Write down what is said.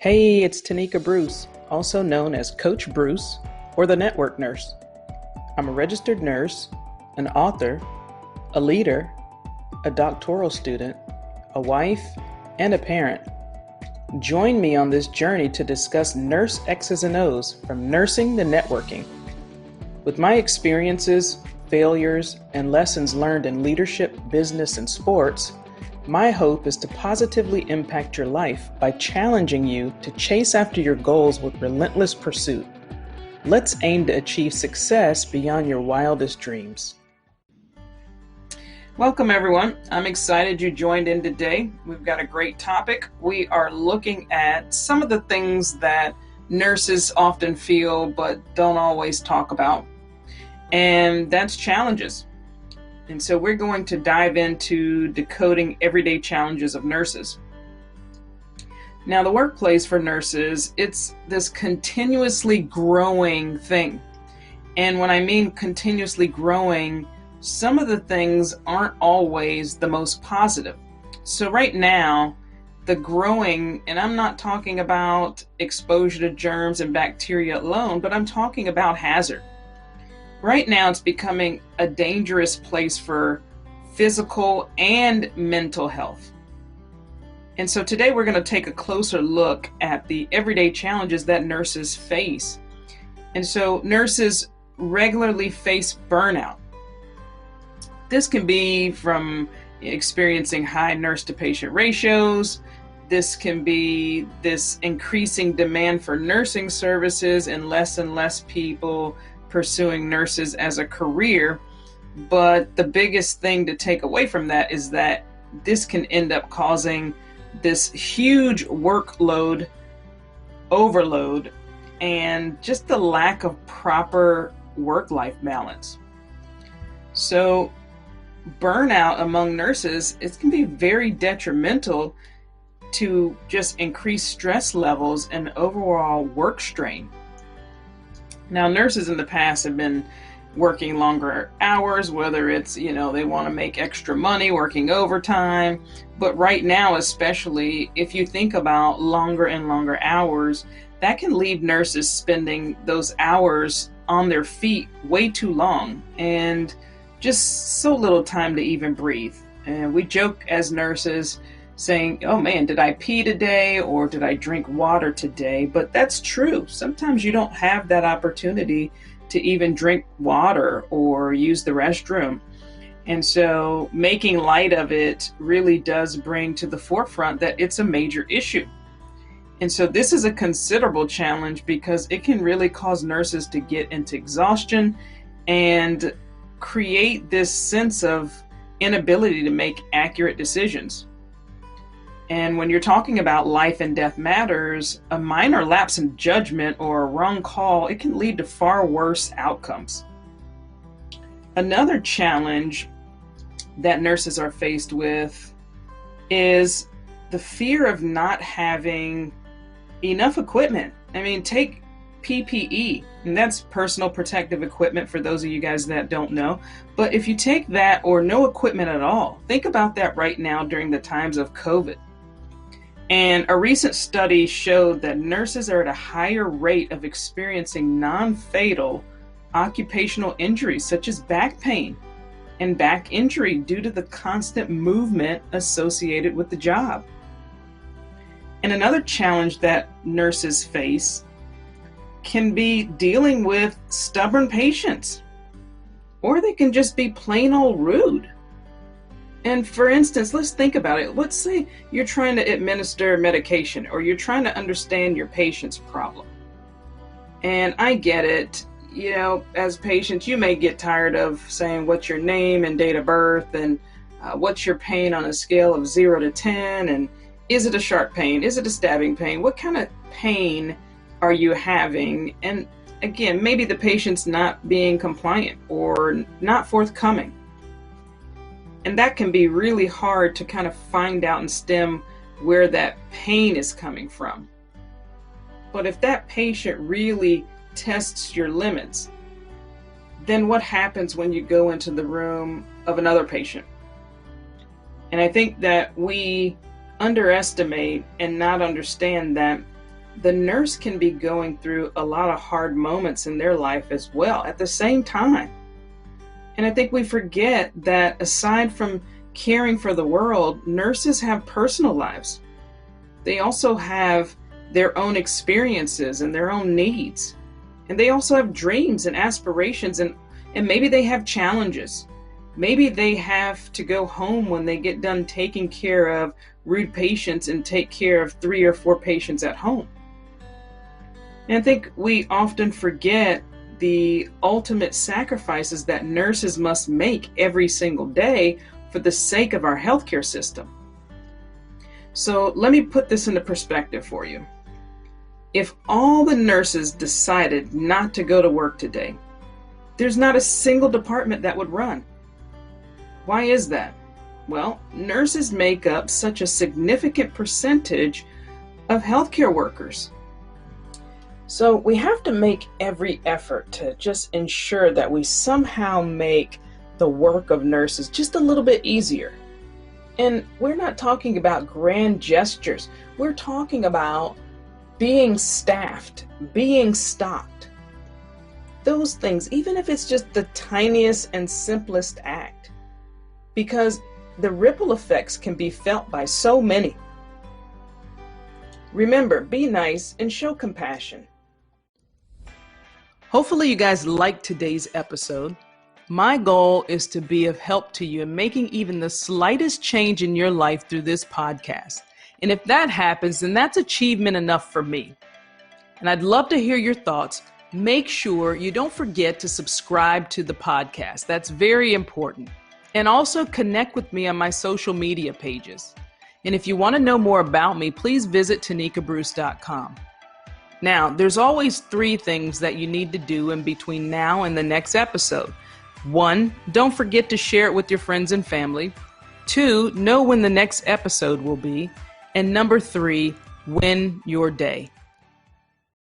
Hey, it's Tonika Bruce, also known as Coach Bruce or the Network Nurse. I'm a registered nurse, an author, a leader, a doctoral student, a wife, and a parent. Join me on this journey to discuss nurse X's and O's from nursing to networking. With my experiences, failures, and lessons learned in leadership, business, and sports, my hope is to positively impact your life by challenging you to chase after your goals with relentless pursuit. Let's aim to achieve success beyond your wildest dreams. Welcome, everyone. I'm excited you joined in today. We've got a great topic. We are looking at some of the things that nurses often feel but don't always talk about, and that's challenges. And so we're going to dive into decoding everyday challenges of nurses. Now, the workplace for nurses, it's this continuously growing thing. And when I mean continuously growing, some of the things aren't always the most positive. So right now, the growing, and I'm not talking about exposure to germs and bacteria alone, but I'm talking about hazard. Right now, it's becoming a dangerous place for physical and mental health. And so today we're going to take a closer look at the everyday challenges that nurses face. And so nurses regularly face burnout. This can be from experiencing high nurse to patient ratios. This can be this increasing demand for nursing services and less people pursuing nurses as a career. But the biggest thing to take away from that is that this can end up causing this huge workload overload and just the lack of proper work-life balance. So burnout among nurses, it can be very detrimental to just increase stress levels and overall work strain. Now, nurses in the past have been working longer hours, whether it's, they want to make extra money working overtime. But right now, especially if you think about longer and longer hours, that can leave nurses spending those hours on their feet way too long and just so little time to even breathe. And we joke as nurses saying, oh man, did I pee today or did I drink water today? But that's true. Sometimes you don't have that opportunity to even drink water or use the restroom. And so making light of it really does bring to the forefront that it's a major issue. And so this is a considerable challenge because it can really cause nurses to get into exhaustion and create this sense of inability to make accurate decisions. And when you're talking about life and death matters, a minor lapse in judgment or a wrong call, it can lead to far worse outcomes. Another challenge that nurses are faced with is the fear of not having enough equipment. I mean, take PPE, and that's personal protective equipment for those of you guys that don't know. But if you take that or no equipment at all, think about that right now during the times of COVID. And a recent study showed that nurses are at a higher rate of experiencing non-fatal occupational injuries such as back pain and back injury due to the constant movement associated with the job. And another challenge that nurses face can be dealing with stubborn patients, or they can just be plain old rude. And for instance, let's think about it. Let's say you're trying to administer medication or you're trying to understand your patient's problem. And I get it, as patients, you may get tired of saying what's your name and date of birth and what's your pain on a scale of 0 to 10, and is it a sharp pain? Is it a stabbing pain? What kind of pain are you having? And again, maybe the patient's not being compliant or not forthcoming. And that can be really hard to kind of find out and stem where that pain is coming from. But if that patient really tests your limits, then what happens when you go into the room of another patient? And I think that we underestimate and not understand that the nurse can be going through a lot of hard moments in their life as well at the same time. And I think we forget that aside from caring for the world, nurses have personal lives. They also have their own experiences and their own needs. And they also have dreams and aspirations, and maybe they have challenges. Maybe they have to go home when they get done taking care of rude patients and take care of 3 or 4 patients at home. And I think we often forget the ultimate sacrifices that nurses must make every single day for the sake of our healthcare system. So let me put this into perspective for you. If all the nurses decided not to go to work today, there's not a single department that would run. Why is that? Well, nurses make up such a significant percentage of healthcare workers. So we have to make every effort to just ensure that we somehow make the work of nurses just a little bit easier. And we're not talking about grand gestures. We're talking about being staffed, being stocked. Those things, even if it's just the tiniest and simplest act, because the ripple effects can be felt by so many. Remember, be nice and show compassion. Hopefully you guys liked today's episode. My goal is to be of help to you in making even the slightest change in your life through this podcast. And if that happens, then that's achievement enough for me. And I'd love to hear your thoughts. Make sure you don't forget to subscribe to the podcast. That's very important. And also connect with me on my social media pages. And if you want to know more about me, please visit tonikabruce.com. Now, there's always 3 things that you need to do in between now and the next episode. 1, don't forget to share it with your friends and family. 2, know when the next episode will be. And number 3, win your day.